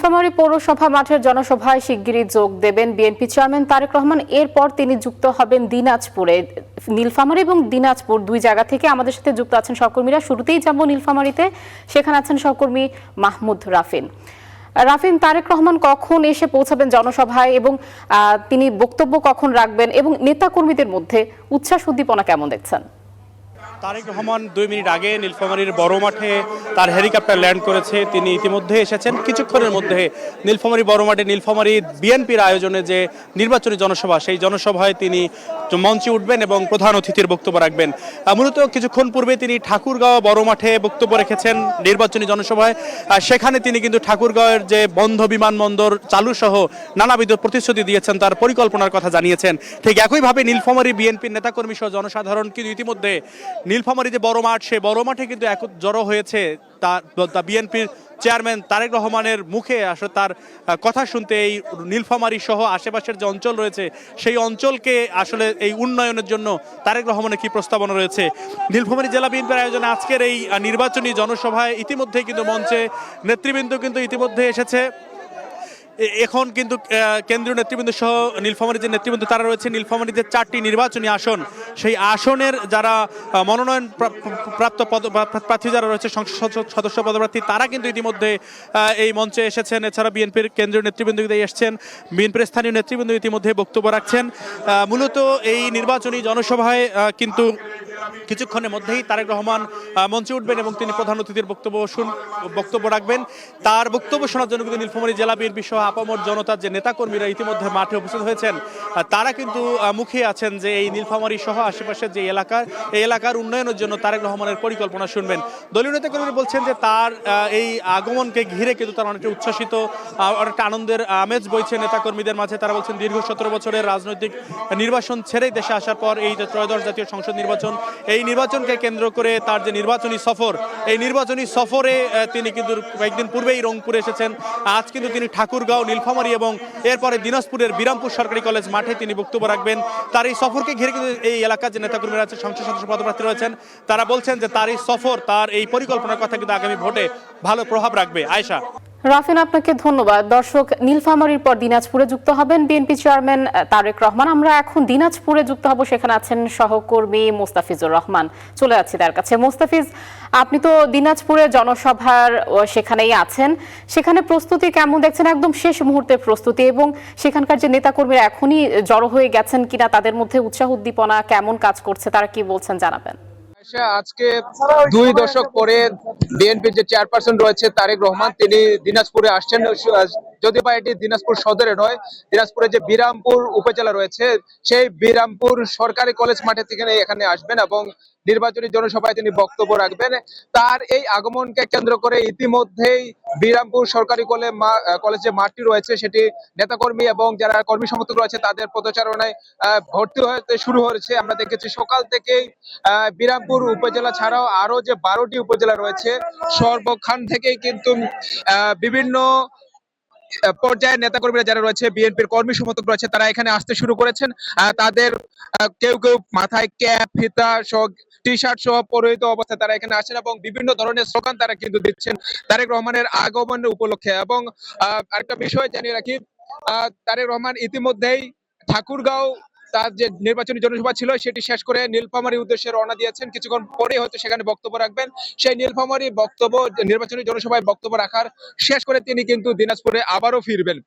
নীলফামারী পৌরসভা মাঠের জনসভায় শিগগিরই যোগ দেবেন বিএনপি চেয়ারম্যান তারেক রহমান। এরপর তিনি যুক্ত হবেন দিনাজপুরে। নীলফামারী এবং দিনাজপুর দুই জায়গা থেকে আমাদের সাথে যুক্ত আছেন সহকর্মীরা। শুরুতেই যাব নীলফামারীতে, সেখানে আছেন সহকর্মী মাহমুদ রাফিন। রাফিন, তারেক রহমান কখন এসে পৌঁছাবেন জনসভায় এবং তিনি বক্তব্য কখন রাখবেন এবং নেতাকর্মীদের মধ্যে উচ্ছ্বাস উদ্দীপনা কেমন দেখছেন? তারেক রহমান 2 মিনিট আগে নীলফামারীর বড় মাঠে তার হেলিকপ্টার ল্যান্ড করেছে। তিনি ইতিমধ্যে এসেছেন। কিছুক্ষণের মধ্যে নীলফামারী বড় মাঠে নীলফামারী বিএনপির আয়োজনে যে নির্বাচনী জনসভা, সেই জনসভায় তিনি মঞ্চে উঠবেন এবং প্রধান অতিথির বক্তব্য রাখবেন। মূলত কিছুক্ষণ পূর্বে তিনি ঠাকুরগাঁও বড় মাঠে বক্তব্য রেখেছেন নির্বাচনী জনসভায়। সেখানে তিনি কিন্তু ঠাকুরগাঁওয়ের যে বন্ধ বিমানবন্দর চালু সহ নানাবিধ প্রতিশ্রুতি দিয়েছেন, তার পরিকল্পনার কথা জানিয়েছেন। ঠিক একইভাবে নীলফামারী বিএনপির নেতাকর্মী সহ জনসাধারণ কিন্তু ইতিমধ্যে নীলফামারী যে বড় মাঠ, সে বড় মাঠে কিন্তু জড়ো হয়েছে তা বিএনপির চেয়ারম্যান তারেক রহমানের মুখে আসলে তার কথা শুনতে। এই নীলফামারী সহ আশেপাশের যে অঞ্চল রয়েছে, সেই অঞ্চলকে আসলে এই উন্নয়নের জন্য তারেক রহমানের কি প্রস্তাবনা রয়েছে। নীলফামারী জেলা বিএনপির আয়োজনে আজকের এই নির্বাচনী জনসভায় ইতিমধ্যেই কিন্তু মঞ্চে নেতৃবৃন্দ কিন্তু ইতিমধ্যে এসেছে। এখন কিন্তু কেন্দ্রীয় নেতৃবৃন্দ সহ নীলফামারীর যে নেতৃবৃন্দ তারা রয়েছে, নীলফামারীতে 4টি নির্বাচনী আসন, সেই আসনের যারা মনোনয়ন প্রাপ্ত প্রার্থী যারা রয়েছে, সংসদ সদস্য পদপ্রার্থী, তারা কিন্তু ইতিমধ্যে এই মঞ্চে এসেছেন। এছাড়া বিএনপির কেন্দ্রীয় নেতৃবৃন্দ এসেছেন, বিএনপির স্থানীয় নেতৃবৃন্দ ইতিমধ্যে বক্তব্য রাখছেন। মূলত এই নির্বাচনী জনসভায় কিন্তু কিছুক্ষণের মধ্যেই তারেক রহমান মঞ্চে উঠবেন এবং তিনি প্রধান অতিথির বক্তব্য রাখবেন। তার বক্তব্য শোনার জন্য কিন্তু নীলফামারী জেলা বিএনপি সহ আপামর জনতার যে নেতাকর্মীরা ইতিমধ্যে মাঠে উপস্থিত হয়েছেন, তারা কিন্তু মুখে আছেন যে এই নীলফামারী সহ আশেপাশের যে এই এলাকার উন্নয়নের জন্য তারেক রহমানের পরিকল্পনা শুনবেন। দলীয় নেতাকর্মীরা বলছেন যে তার এই আগমনকে ঘিরে কিন্তু তারা অনেকটা উচ্ছ্বাসিত, অনেকটা আনন্দের আমেজ বইছে নেতাকর্মীদের মাঝে। তারা বলছেন দীর্ঘ 17 বছরের রাজনৈতিক নির্বাসন ছেড়েই দেশে আসার পর এই যে ত্রয়োদশ জাতীয় সংসদ নির্বাচন, এই নির্বাচনকে কেন্দ্র করে তার যে নির্বাচনী সফর, এই নির্বাচনী সফরে তিনি কিন্তু কয়েকদিন পূর্বেই রংপুরে এসেছেন। আজ কিন্তু তিনি ঠাকুরগাঁও, নীলফামারী এবং এরপরে দিনাজপুরের বিরামপুর সরকারি কলেজ মাঠে তিনি বক্তব্য রাখবেন। তার এই সফরকে ঘিরে কিন্তু এই এলাকার যে নেতাকর্মীরা আছে, সংসদ সদস্য পদপ্রার্থী রয়েছেন, তারা বলছেন যে তার এই সফর, তার এই পরিকল্পনার কথা কিন্তু আগামী ভোটে ভালো প্রভাব রাখবে। আয়েশা। রাফিন, আপনাকে ধন্যবাদ। দর্শক, নীলফামারীর পর দিনাজপুরে যুক্ত হবেন বিএনপি চেয়ারম্যান তারেক রহমান। আমরা এখন দিনাজপুরে যুক্ত হব, সেখানে আছেন সহকর্মী মোস্তাফিজুর রহমান। চলে যাচ্ছি তার কাছে। মোস্তাফিজ, আপনি তো দিনাজপুরে জনসভার সেখানেই আছেন, সেখানে প্রস্তুতি কেমন দেখছেন? একদম শেষ মুহূর্তের প্রস্তুতি, এবং সেখানকার যে নেতাকর্মীরা এখনই জড়ো হয়ে গেছেন কিনা, তাদের মধ্যে উৎসাহ উদ্দীপনা কেমন কাজ করছে, তারা কি বলছেন জানাবেন। আজকে 2 দশক পরে বিএনপির যে চেয়ারপারসন রয়েছে তারেক রহমান, তিনি দিনাজপুরে আসছেন। যদি বা এটি দিনাজপুর সদরে নয়, দিনাজপুরে যে বিরামপুর উপজেলা রয়েছে, সেই বিরামপুর সরকারি কলেজ মাঠে থেকে এখানে আসবেন এবং নির্বাচনী জনসভায় তিনি বক্তব্য রাখবেন। তার এই আগমনকে কেন্দ্র করে ইতিমধ্যেই বিরামপুর সরকারি কলেজ যে মাঠটি রয়েছে, সেটি নেতাকর্মী এবং যারা কর্মী সমর্থক রয়েছে তাদের পদচারণায় ভর্তি হতে শুরু হয়েছে। আমরা দেখেছি সকাল থেকেই বিরামপুর উপজেলা ছাড়াও আরো যে 12টি উপজেলা রয়েছে, সর্বখান থেকেই কিন্তু বিভিন্ন পর্যায়ের নেতাকর্মীরা যারা রয়েছে, বিএনপির কর্মী সমর্থক রয়েছে, তারা এখানে আসতে শুরু করেছেন। তাদের কেউ কেউ মাথায় ক্যাপ, ফিতা সহ, টি শার্ট সহ পরিহিত অবস্থায় তারা এখানে আসেন এবং বিভিন্ন ধরনের স্লোগান তারা কিন্তু দিচ্ছেন তারেক রহমানের আগমনের উপলক্ষে। এবং আরেকটা বিষয় জানিয়ে রাখি, তারেক রহমান ইতিমধ্যেই ঠাকুরগাঁও তার যে নির্বাচনী জনসভা ছিল সেটি শেষ করে নীলফামারীর উদ্দেশ্যে রওনা দিয়েছেন। কিছুক্ষণ পরে হয়তো সেখানে বক্তব্য রাখবেন। সেই নীলফামারী নির্বাচনী জনসভায় বক্তব্য রাখার শেষ করে তিনি কিন্তু দিনাজপুরে আবারও ফিরবেন।